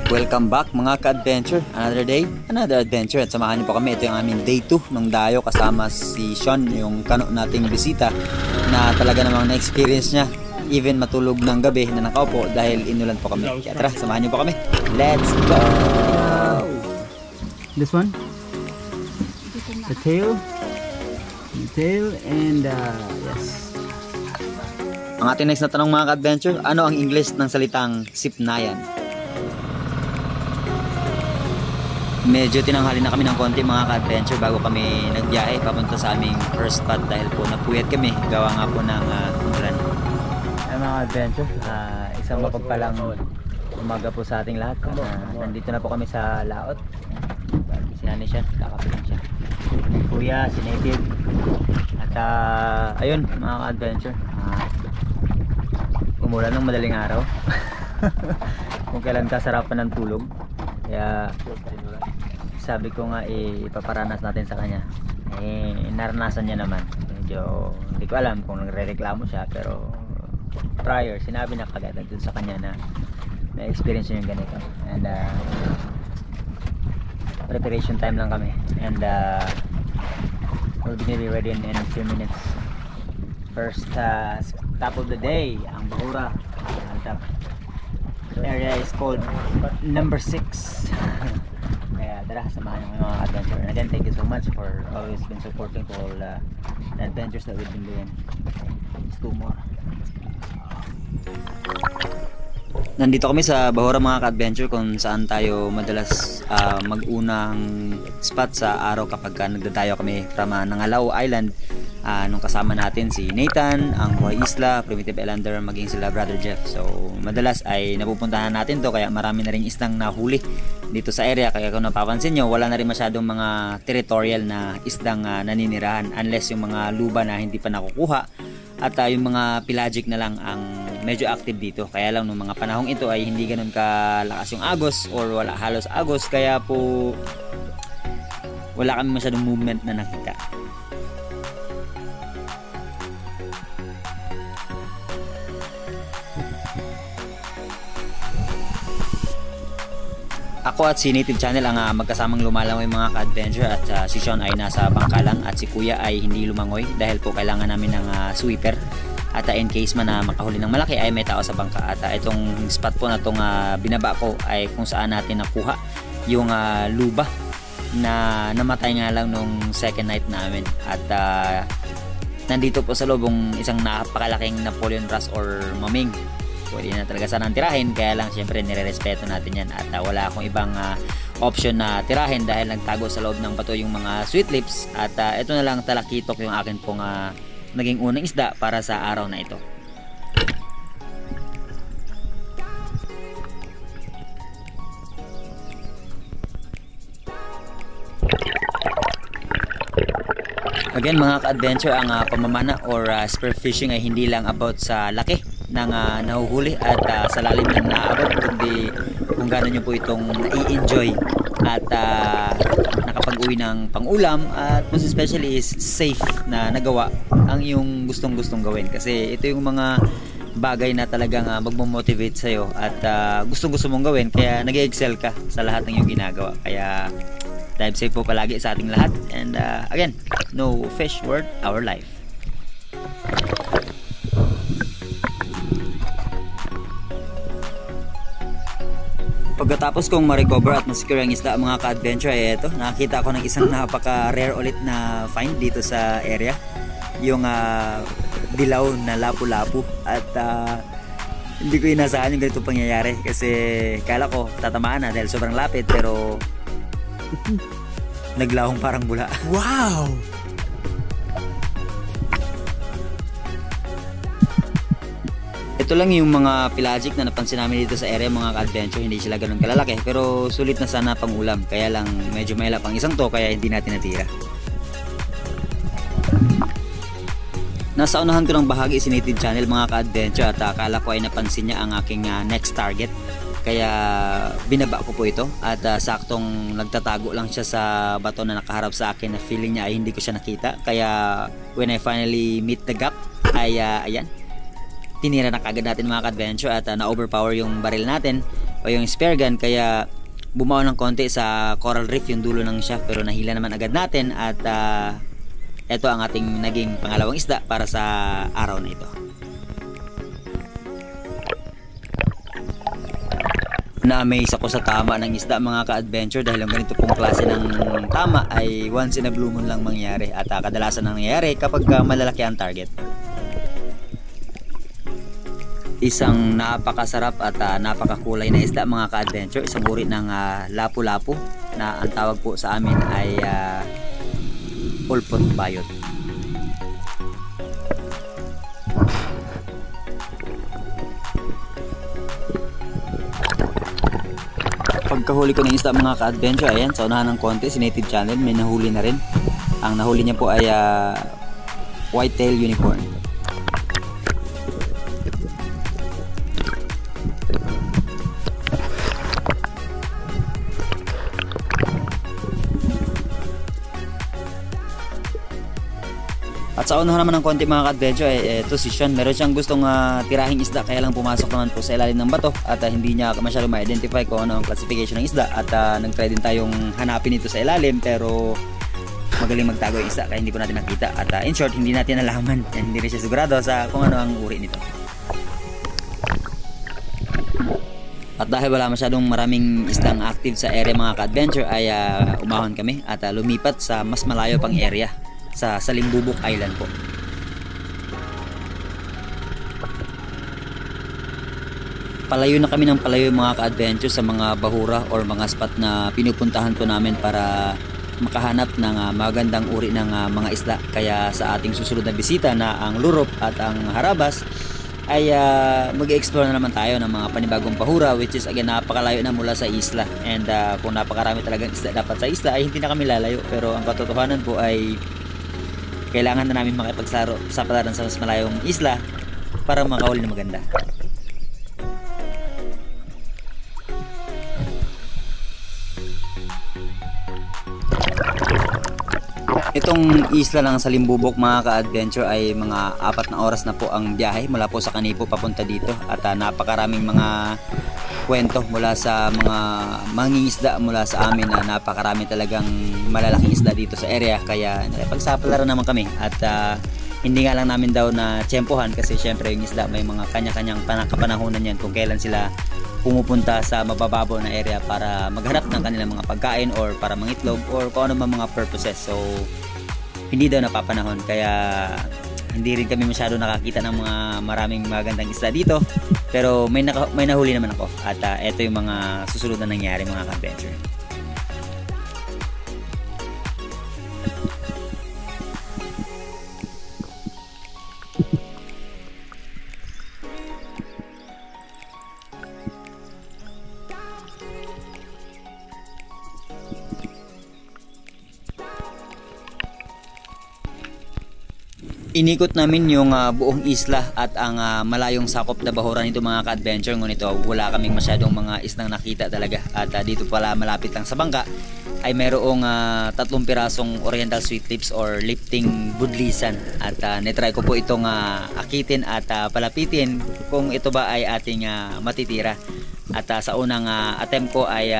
Welcome back mga ka-adventure. Another day, another adventure. At samahan niyo po kami. Ito yung aming day 2 ng dayo kasama si Sean, yung kano nating bisita na talaga namang na-experience niya. Even matulog ng gabi na nakaupo dahil inulan po kami. Kaya tara, samahan niyo po kami. Let's go! This one? The tail? The tail and yes. Ang ating next na tanong mga ka-adventure, ano ang English ng salitang sipnayan? Medyo tinanghali na kami ng konti mga ka-adventure bago kami nagbiyahe papunta sa aming first spot dahil po napuyat kami gawa nga po ng umulan. Ay mga adventure, isang mapagpalang umaga po sa ating lahat. Nandito na po kami sa laot. Sinani siya, kakapilan siya. Kuya, si Native. At ayun mga ka-adventure, umulan ng madaling araw. Kung kailan kasarapan ng tulog. Kaya sabi ko nga ipaparanas natin sa kanya. Naranasan niya naman. Medyo hindi ko alam kung nagre-reklamo siya, pero prior sinabi na kagad dun sa kanya na may experience yung ganito. And preparation time lang kami. And we'll be ready in a few minutes. First stop of the day, ang Bahura. The area is called number 6. Kaya tara, samahan niyo mga adventure. And again, thank you so much for always been supporting to all the adventures that we've been doing. Let's do more. Nandito kami sa Bahura mga ka-adventure, kung saan tayo madalas mag-unang spot sa araw kapag nagdadayo kami from Nangalao Island. Nung kasama natin si Nathan, ang Buhay Isla, Primitive Islander, maging sila Brother Jeff. So madalas ay napupuntahan natin to, kaya marami na rin isdang nahuli dito sa area. Kaya kung napapansin nyo, wala na rin masyadong mga territorial na isdang naninirahan, unless yung mga luba na hindi pa nakukuha at yung mga pelagic na lang ang medyo active dito. Kaya lang nung mga panahong ito ay hindi ganun kalakas yung agos or wala halos agos, kaya po wala kami masyadong movement na nakita. Ako at si Native Channel ang magkasamang lumalangoy mga ka-adventure, at si Sean ay nasa bangkalan at si Kuya ay hindi lumangoy dahil po kailangan namin ng sweeper. At in case man na makahuli ng malaki ay may tao sa bangka. At itong spot po na itong binaba ko ay kung saan natin nakuha yung luba na namatay nga lang nung second night namin. At nandito po sa loob isang napakalaking Napoleon Ras or maming. Pwede na talaga sanang tirahin, kaya lang syempre nire-respeto natin yan. At wala akong ibang option na tirahin dahil nagtago sa loob ng bato yung mga sweet lips. At ito na lang talakitok yung akin pong naging unang isda para sa araw na ito. Again mga ka-adventure, ang pamamana or spear fishing ay hindi lang about sa laki ng nahuhuli at sa lalim ng naabot, kundi kung gano'n nyo po itong nai-enjoy at nakapag-uwi ng pang-ulam, at most especially is safe na nagawa ang iyong gustong-gustong gawin. Kasi ito yung mga bagay na talagang magmo-motivate sa'yo at gustong-gusto mong gawin, kaya nag-excel ka sa lahat ng iyong ginagawa. Kaya dive safe po palagi sa ating lahat. And again, no fish worth our life. Pagkatapos kong ma-recover at ma-secure ang isda mga ka-adventure, ay eto, nakakita ako ng isang napaka-rare ulit na find dito sa area. Yung dilaw na lapu-lapu. At hindi ko inasahan yung ganito pangyayari, kasi kala ko tatamaan na dahil sobrang lapit, pero naglahong parang bula. Wow! Ito lang yung mga pelagic na napansin namin dito sa area mga ka-adventure. Hindi sila ganun kalalaki, pero sulit na sana pang ulam. Kaya lang medyo mahilap ang isang to, kaya hindi natin natira. Nasa unahan ko ng bahagi si Native Channel mga ka-adventure, at akala ko ay napansin niya ang aking next target. Kaya binaba ko po ito, at saktong nagtatago lang siya sa bato na nakaharap sa akin, na feeling niya ay hindi ko siya nakita. Kaya when I finally meet the gap ay ayan, tinira na kagad natin mga ka-adventure, at na-overpower yung baril natin. o yung spear gun, kaya bumaon ng konti sa coral reef yung dulo ng shaft, pero nahila naman agad natin at ito ang ating naging pangalawang isda para sa araw na ito. Na-amaze ako sa tama ng isda mga ka-adventure, dahil ang ganito pong klase ng tama ay once in a blue moon lang mangyari, at kadalasan nang nangyayari kapag malalaki ang target. Isang napakasarap at napakakulay na isda mga ka-adventure, isang uri ng lapu-lapu na ang tawag po sa amin ay pulpot bayot. Pagkahuli ko ng isda mga ka-adventure, ayan, sa unahan ng konti, si Native Channel may nahuli na rin. Ang nahuli niya po ay white-tail unicorn. At sa unahan naman ng konti mga ka-adventure, ito si Sean, meron siyang gustong tirahing isda, kaya lang pumasok naman po sa ilalim ng bato at hindi niya masyadong ma-identify kung ano ang classification ng isda, at nag-try din tayong hanapin ito sa ilalim, pero magaling magtago yung isda kaya hindi ko natin nakita, at in short hindi natin nalaman, hindi rin siya sigurado sa kung ano ang uri nito. At dahil wala masyadong maraming isdang active sa area mga ka-adventure, ay umahon kami at lumipat sa mas malayo pang area sa Salimbubok Island po. Palayo na kami ng palayo mga ka-adventure sa mga bahura or mga spot na pinupuntahan po namin para makahanap ng magandang uri ng mga isda. Kaya sa ating susunod na bisita na ang Lurop at ang Harabas ay mag-explore na naman tayo ng mga panibagong bahura, which is again napakalayo na mula sa isla, and kung napakarami talagang isda dapat sa isla ay hindi na kami lalayo, pero ang katotohanan po ay kailangan na namin makipagsaro sa palaran sa mas malayong isla para makahuli na maganda. Itong isla ng Salimbubok mga ka-adventure ay mga 4 na oras na po ang biyahe mula po sa Kanipo papunta dito, at napakaraming mga kwento mula sa mga mangingisda mula sa amin, na napakarami talagang malalaking isda dito sa area, kaya nakipagsapalaran naman kami, at hindi nga lang namin daw na tsempohan kasi syempre yung isda may mga kanya-kanyang kapanahonan yan kung kailan sila pumupunta sa mabababaw na area para maghanap ng kanilang mga pagkain or para mangitlog or kung ano man mga purposes. So hindi daw napapanahon, kaya hindi rin kami masyado nakakita ng mga maraming magandang isda dito, pero may nahuli naman ako, at ito yung mga susunod na nangyari mga ka-adventure. Inikot namin yung buong isla at ang malayong sakop na bahura nito mga ka-adventure, ngunit wala kaming masyadong mga isdang nakita talaga, at dito pala malapit lang sa bangka ay mayroong 3 pirasong oriental sweet lips or lifting budlisan, at netry ko po itong akitin at palapitin kung ito ba ay ating matitira, at sa unang attempt ko ay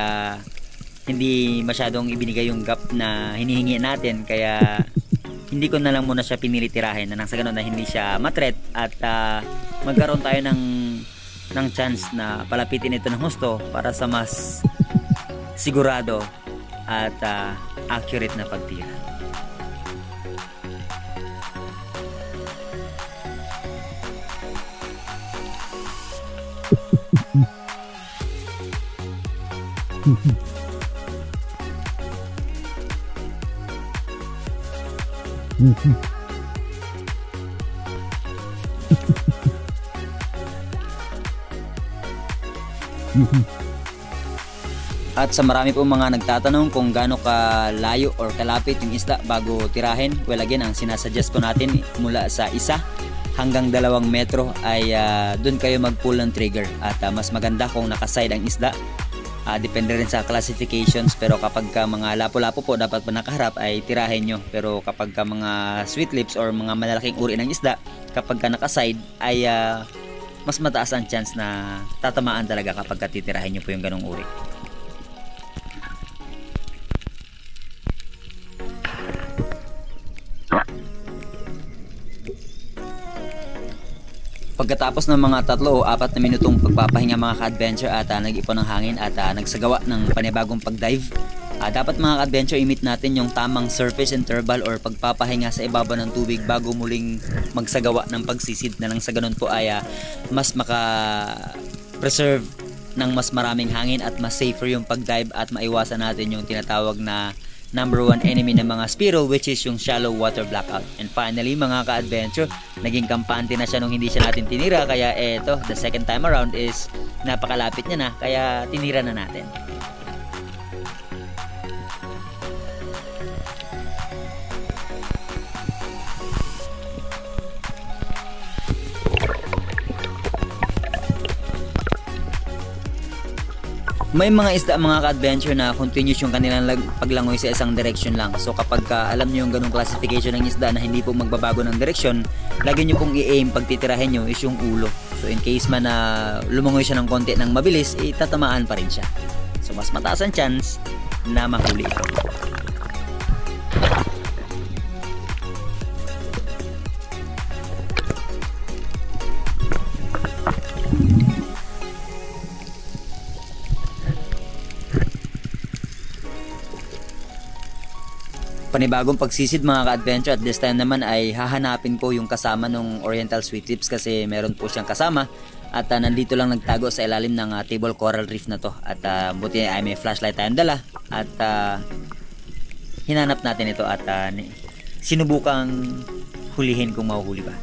hindi masyadong ibinigay yung gap na hinihingi natin, kaya hindi ko na lang muna siya pinili tirahin, na nang sa ganun na hindi siya matret, at magkaroon tayo ng chance na palapitin ito ng husto para sa mas sigurado at accurate na pagtira. At sa marami po mga nagtatanong kung gaano kalayo or kalapit yung isda bago tirahin, well again, ang sinasuggest po natin mula sa 1 hanggang 2 metro ay dun kayo mag-pull ng trigger, at mas maganda kung nakaside ang isda. Depende rin sa classifications, pero kapag mga lapu-lapu po dapat pa nakaharap ay tirahin nyo, pero kapag mga sweet lips or mga malalaking uri ng isda, kapag nakaside ay mas mataas ang chance na tatamaan talaga kapag titirahin nyo po yung ganong uri. Pagkatapos ng mga 3 o 4 na minutong pagpapahinga mga ka-adventure at nag-ipon ng hangin at nagsagawa ng panibagong pag-dive, dapat mga ka-adventure i-meet natin yung tamang surface interval or pagpapahinga sa ibabaw ng tubig bago muling magsagawa ng pagsisid, na lang sa ganun po ay mas maka-preserve ng mas maraming hangin at mas safer yung pag-dive at maiwasan natin yung tinatawag na number 1 enemy ng mga Spearo, which is yung shallow water blackout. And finally mga ka-adventure, naging kampante na siya nung hindi siya natin tinira, kaya eto, the second time around is napakalapit niya na, kaya tinira na natin. May mga isda mga ka-adventure na continuous yung kanilang paglangoy sa isang direction lang. So kapag alam nyo yung ganung classification ng isda na hindi po magbabago ng direction, lagi nyo pong i-aim pag titirahin nyo is yung ulo. So in case man na lumangoy siya ng konti ng mabilis, tatamaan pa rin siya. So mas mataas ang chance na mahuli ito. Panibagong pagsisid mga ka-adventure, at this time naman ay hahanapin ko yung kasama ng Oriental Sweet Lips kasi meron po siyang kasama at nandito lang nagtago sa ilalim ng table coral reef na to, at buti ay may flashlight tayong dala at hinanap natin ito at sinubukang hulihin kung mahuhuli ba.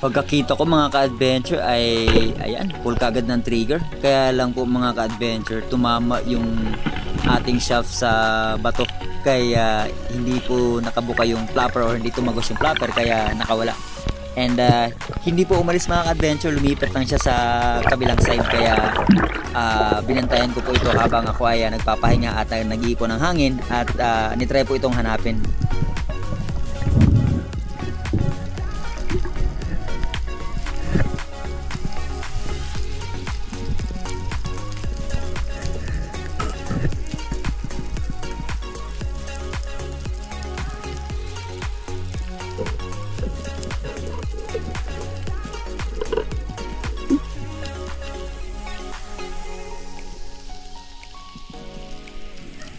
Pagkakita ko mga ka-adventure ay ayan, pull kagad ng trigger. Kaya lang po mga ka-adventure, tumama yung ating shaft sa bato. Kaya hindi po nakabuka yung flapper or hindi tumagos yung flapper, kaya nakawala. And hindi po umalis mga ka-adventure, lumipat lang siya sa kabilang side. Kaya binantayan ko po ito habang ako ay nagpapahinga at nag-iipon ng hangin. At nitry po itong hanapin.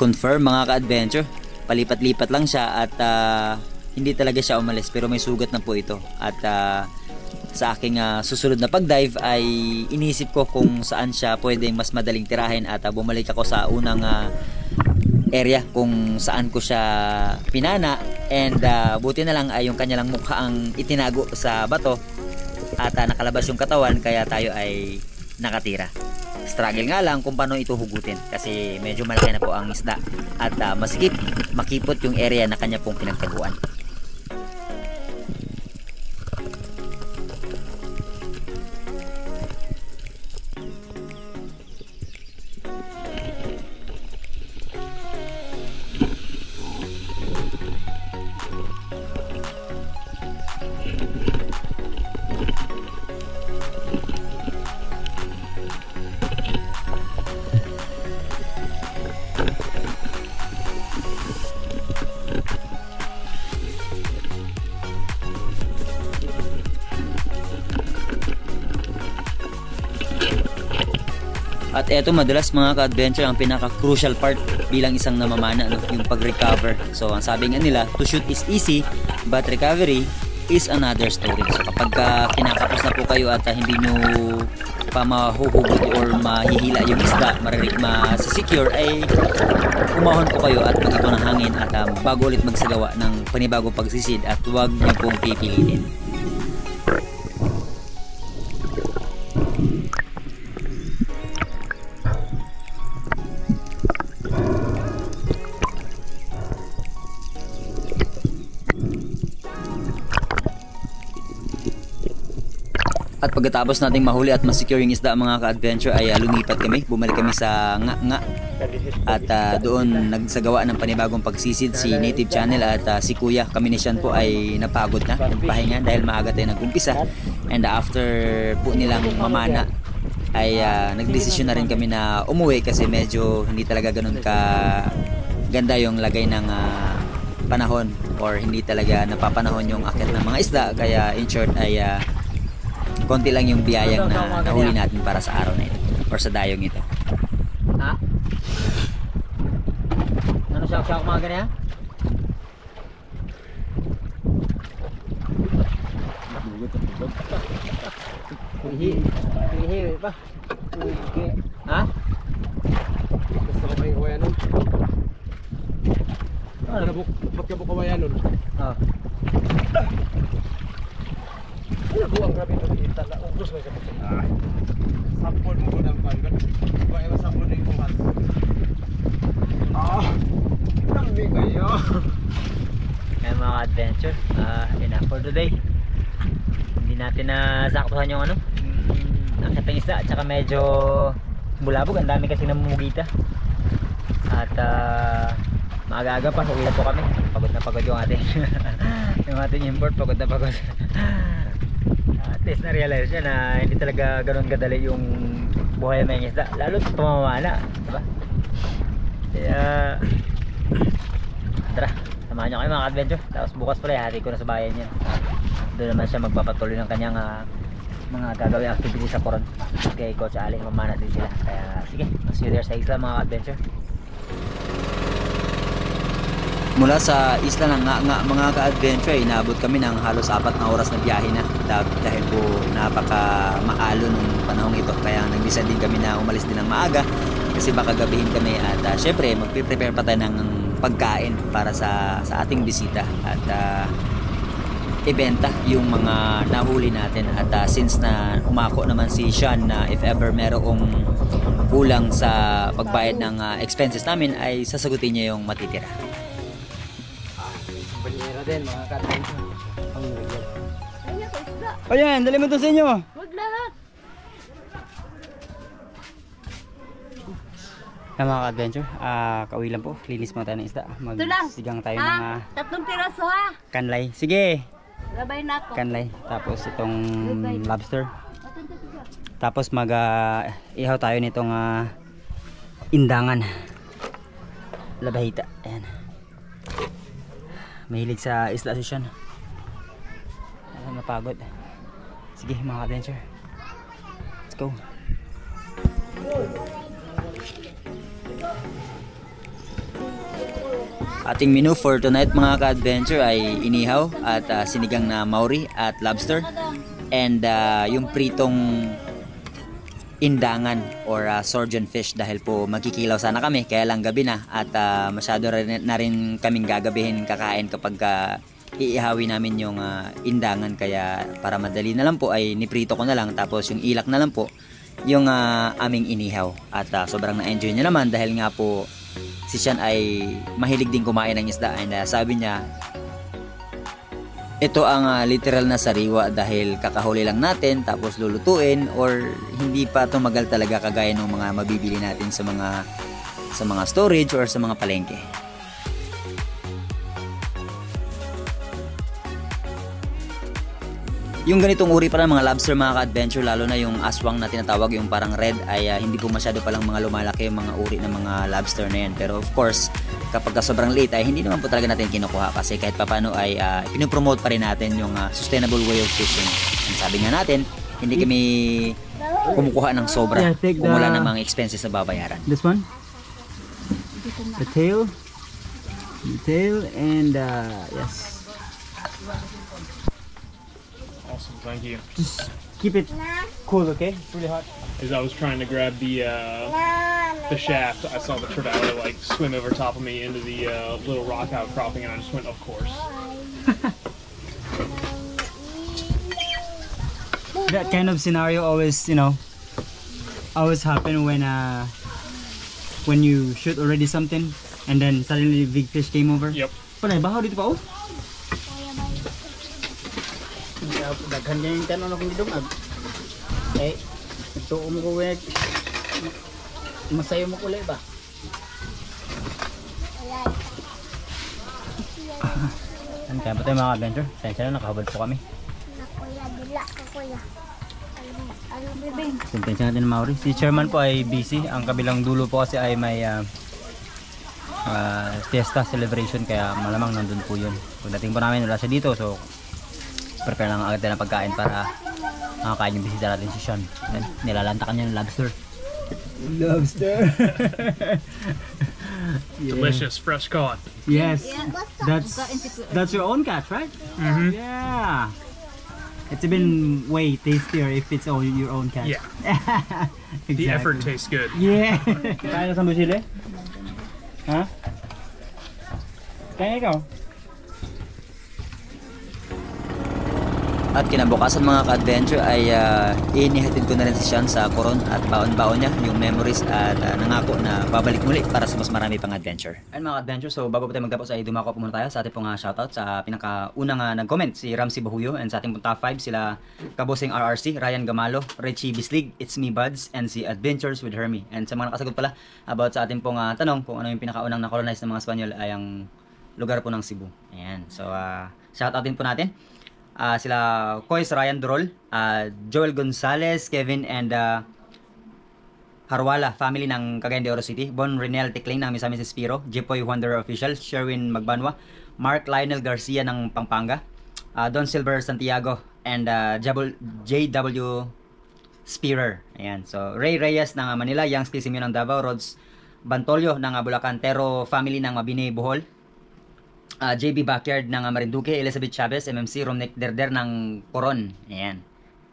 Confirm mga ka-adventure, palipat-lipat lang siya at hindi talaga siya umalis, pero may sugat na po ito. At sa aking susunod na pag-dive ay inisip ko kung saan siya pwedeng mas madaling tirahin at bumalik ako sa unang area kung saan ko siya pinana. And buti na lang ay yung kanya lang mukha ang itinago sa bato at nakalabas yung katawan, kaya tayo ay nakatira. Struggle nga lang kung paano ito hugutin kasi medyo malaki na po ang isda at masikip, makipot yung area na kanya pong pinagtaguan. At eto madalas mga ka-adventure ang pinaka-crucial part bilang isang namamana, no? Yung pag-recover. So ang sabi nga nila, to shoot is easy but recovery is another story. So kapag kinakapos na po kayo at hindi nyo pa mahuhugot or mahihila yung isda, masisecure, ay umahon po kayo at mag-ipon ng hangin at bago ulit magsagawa ng panibagong pagsisid at huwag nyo pong pipilitin. At pagkatapos nating mahuli at masecure yung isda mga ka-adventure ay lumipat kami. Bumalik kami sa nga. At doon nagsagawa ng panibagong pagsisid si Native Channel at si Kuya. Kami ni Sean po ay napagod na, nagpahinga dahil maaga tayo nag-umpisa. And after po nilang mamana ay nagdesisyon na rin kami na umuwi kasi medyo hindi talaga ganun ka ganda yung lagay ng panahon or hindi talaga napapanahon yung akit ng mga isda. Kaya in short ay konti lang yung biyayang na nahuli natin para sa araw na ito or sa dayong ito. Ha? Ano siya mga ganyan? Hihi pa. Ha? Gusto ko kayong kawayan nun. Ba't ka po kawayan nun? Oh. Ano buwang grabe ito dito? Ubus mo siya po. Sampol mo ko ng panggat. Kaya masampol na yung kumat. Dami kayo. Kaya mga adventure, enough for today. Hindi natin nasaktuhan yung akit ng isda at saka medyo bulabog. Ang dami kasi namumugita. At maaga-aga pa, uwi na po kami. Pagod na pagod yung ating yung ating import, pagod na pagod. At least na-realize niya na hindi talaga ganun kadali yung buhay ng mga isda, lalo tumamamana, diba? Kaya tara, samahan nyo kayo mga adventure. Tapos bukas pala hati ko na sa bayan yan. Doon naman siya magpapatuloy ng kanyang mga gagawin activity sa Coron. Kay Coach Ali, mamana din sila. Kaya sige, see you there sa isla mga adventure. Mula sa isla ng nga mga ka-adventure ay inaabot kami ng halos 4 na oras na biyahe na dahil po napaka maalo nung panahong ito. Kaya nag-decide din kami na umalis din ng maaga kasi baka gabihin kami at syempre magpe-prepare pa tayo ng pagkain para sa ating bisita at ibenta yung mga nahuli natin. At since na umako naman si Sean na if ever merong kulang sa pagbayad ng expenses namin ay sasagutin niya yung matitira. Banyera din mga ka-adventure. Ang regular. Ay, ako isda. O yan, dali mo to sa inyo. Wag lahat. Mga ka-adventure, kauwi lang po. Linis mo tayo ng isda. Ito lang. Magsigang tayo ng Ha? 3 piraso ha. kanlay. Sige, Gabay na ako. kanlay. Tapos itong lobster. Matanda siya. Tapos ihaw tayo nitong indangan. Labahita. Ayan. Mahilig sa isla si Sean. Napagod. Sige mga adventure, let's go. Ating menu for tonight mga ka-adventure ay inihaw at sinigang na mauri at lobster and yung pritong indangan or surgeon fish dahil po magkikilaw sana kami kaya lang gabi na at masyado na rin kaming gagabihin kakain kapag iihawi namin yung indangan, kaya para madali na lang po ay niprito ko na lang tapos yung ilak na lang po yung aming inihaw at sobrang na-enjoy niya naman dahil nga po si Sean ay mahilig din kumain ng isda and sabi niya ito ang literal na sariwa dahil kakahuli lang natin tapos lulutuin or hindi pa tumagal talaga kagaya ng mga mabibili natin sa mga storage or sa mga palengke. Yung ganitong uri pa ng mga lobster mga ka-adventure, lalo na yung aswang na tinatawag, yung parang red, ay hindi po masyado palang mga lumalaki yung mga uri ng mga lobster na yan. Pero of course, kapag sobrang late ay hindi naman po talaga natin kinukuha kasi kahit papano ay pinopromote pa rin natin yung sustainable way of fishing. And sabi nga natin, hindi kami kumukuha ng sobra kung wala namang expenses na babayaran. This one, the tail and yes, Awesome, thank you. just keep it cool, okay? It's really hot. As I was trying to grab the shaft, I saw the trevally like swim over top of me into the little rock outcropping, and I just went, of course. That kind of scenario always, always happen when you shoot already something and then suddenly big fish came over. Yep. Wala, bahaw dito pa oh. Daghan niya yung kanon akong gidungag. Eh, ito umuwi. Masayo mo kulay ba? Yan, kaya pa tayo mga adventure. Sensya na, nakahabad po kami. Kuya, dila ko kuya. Ano bebe? Sentensya natin ng Maori. Si chairman po ay busy. Ang kabilang dulo po kasi ay may fiesta celebration, kaya malamang nandun po yun. Pagdating po namin wala siya dito, so prepare lang agad na pagkain para makakain yung bisita natin si Sean. Yan, nilalantakan niya ng lobster. Lobster! Delicious, fresh caught. Yes, that's your own catch, right? Mm-hmm. Yeah. It's even way tastier if it's all your own catch. Yeah. Exactly. The effort tastes good. Yeah. Kaya na sa busile? Ha? Kaya ikaw? At kinabukasan mga ka-adventure ay inihatid ko na rin si Sean sa Coron at baon-baon niya yung memories at nangako na babalik muli para sa mas marami pang adventure. Ayun mga ka-adventure, so bago pa tayo magtapos ay dumako muna tayo sa ating pong shoutout sa pinakaunang nag-comment, si Ramsey Bahuyo, and sa ating pong top 5 sila Kabosing RRC, Ryan Gamalo, Richie Bislig, It's Me Buds, and si Adventures with Hermie. And sa mga nakasagot pala about sa ating pong tanong kung ano yung pinakaunang na-colonize ng mga Espanyol ay ang lugar po ng Cebu. Ayan, so shoutoutin po natin sila Kois Ryan Drol, Joel Gonzalez, Kevin and Harwala family ng Cagayan de Oro City, Bon Renel Tikling ng Misamis Espiro, Jepoy Wanderer Official, Sherwin Magbanwa, Mark Lionel Garcia ng Pampanga, Don Silver Santiago, and JW Spearer. Ayan, so Ray Reyes ng Manila, Young Skisimio ng Davao, Rods Bantolyo ng Bulacan, Tero family ng Mabini Bohol, JB Backyard ng Marinduque, Elizabeth Chavez, MMC, Romnick Derder ng Coron. Ayan.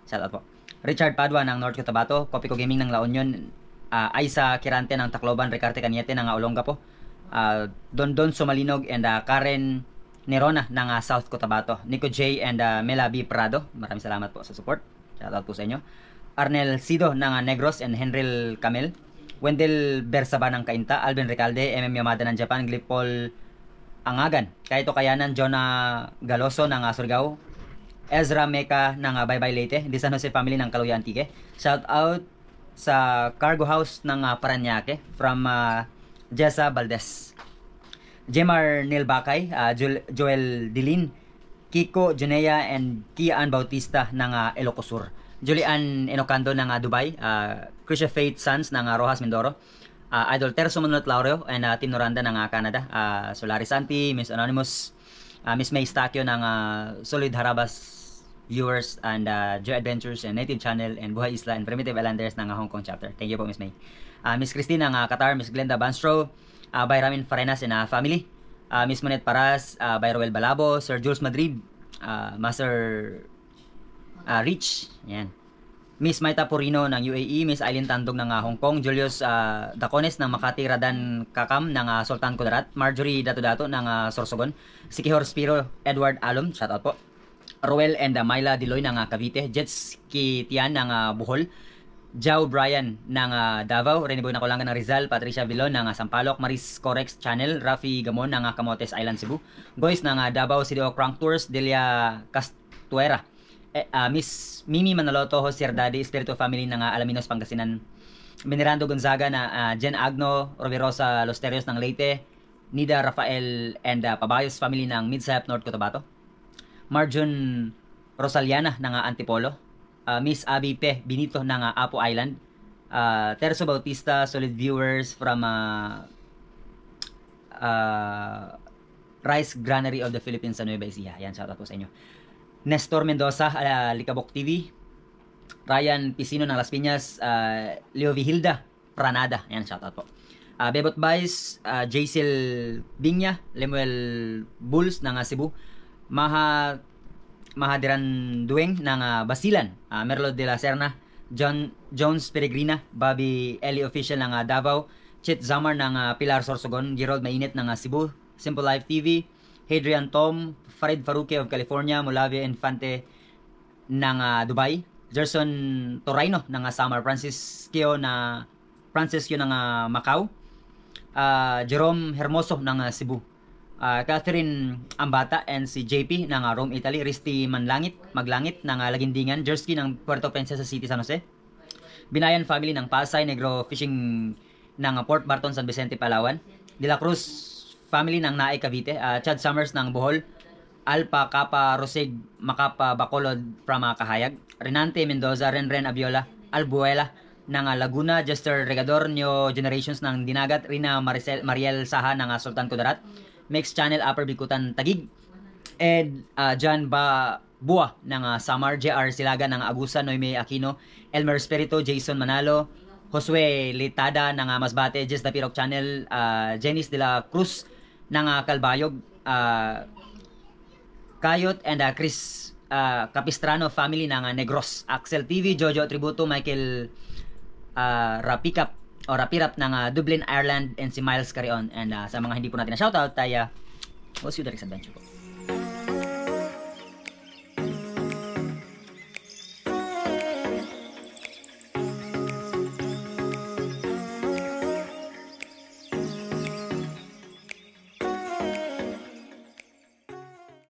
Shout out po. Richard Padua ng North Cotabato, Copico Gaming ng La Union, Aisa Kirante ng Tacloban, Ricarte Cañete ng Olongapo, Don Somalinog and Karen Nerona ng South Cotabato, Nico J and Mela B. Prado. Maraming salamat po sa support. Shout out po sa inyo. Arnel Sido ng Negros and Henril Camel, Wendell Bersaba ng Cainta, Alvin Recalde, MM Yamada ng Japan, Glipol Angagan, Kaito Kayanan, Jonah Galoso ng Surigao, Ezra Meka ng Baybay Leyte, Di San Jose family ng Caluya Antique. Shout out sa Cargo House ng Paranaque from Jessa Valdez, Jemar Neil Bakay, Joel Dilin, Kiko Junea and Kian Bautista ng Ilocos, Julian Enocando ng Dubai, Krisha Faith Sons ng Rojas Mindoro, Idol Terzo Manolot Laureo and Team Noranda ng Canada, Solari Santi, Miss Anonymous, Miss May Stakio ng Solid Harabas viewers, and Joy Adventures and Native Channel and Buhay Isla and Primitive Islanders ng Hong Kong chapter. Thank you po Miss May. Miss Christine ng Qatar, Miss Glenda Banstro, Bayramin Farenas and family, Miss Monet Paras, Bayroel Balabo, Sir Jules Madrid, Master Rich, yan. Miss Maita Purino ng UAE, Miss Eileen Tandog ng Hong Kong, Julius Dacones ng Makati, Radan Kakam ng Sultan Kudarat, Marjorie Dato-Dato ng Sorsogon, Sikihor Spiro, Edward Alom, shout out po, Roel and Myla Diloy ng Cavite, Jets Kitian ng Bohol, Jao Brian ng Davao, Reniboy na Kulangan ng Rizal, Patricia Vilon ng Sampaloc, Maris Corex Channel, Rafi Gamon ng Camotes Island, Cebu, Goys ng Davao City Crank Tours, Delia Castuera, Miss Mimi Manaloto, Jose Herdade, Espiritu Family ng Alaminos, Pangasinan, Minerando Gonzaga na Jen Agno, Rovirosa Losterios ng Leyte, Nida Rafael and Pabayos Family ng Midsap, North Cotabato, Marjun Rosaliana ng Antipolo, Miss Abby Pe Benito ng Apo Island, Terzo Bautista, solid viewers from Rice Granary of the Philippines sa Nueva Ecija. Yan, shout out po sa inyo. Nestor Mendoza, Likabok TV, Ryan Pisino ng Las Piñas, Leo Vigilda, Pranada. Yan, shout out po. Bebot Vice, Jacel Binya, Lemuel Bulls ng Cebu, Mahadiran Dueng ng Basilan, Merlo de la Serna, Jones Peregrina, Bobby Eli Official ng Davao, Chit Zamar ng Pilar Sorsogon, Gerald Mainit ng Cebu, Simple Life TV, Hadrian Tom, Farid Faruque of California, Molavia Infante ng Dubai, Gerson Torino ng Samar, Francisco ng Macau, Jerome Hermoso ng Cebu, Catherine Ambata and si JP ng Rome, Italy, Risti Maglangit ng Lagindingan, Jersey ng Puerto Princesa City, San Jose, Binayan family ng Pasay Negro Fishing ng Port Barton, San Vicente, Palawan. De la Cruz family ng Naay, Cavite. Chad Summers ng Bohol. Alpa Kappa Rosig Makapa Bacolod from Kahayag. Renante Mendoza, Renren Abiola, Albuela ng Laguna, Jester Regador, New Generations ng Dinagat, Rina Mariel Saha ng Sultan Kudarat, Mix Channel Upper Bikutan Tagig, Ed John Bua ng Samar, JR Silaga ng Agusan, Noime Aquino, Elmer Spirito, Jason Manalo, Josue Litada ng Masbate, Jess Dapirok Channel, Jenis de la Cruz ng Calbayog, Kayot and Chris Capistrano family ng Negros, Axel TV, Jojo Tributo, Michael Rapirap ng Dublin, Ireland, and si Miles Carrion. And sa mga hindi po natin na shoutout, we'll see you the next adventure po.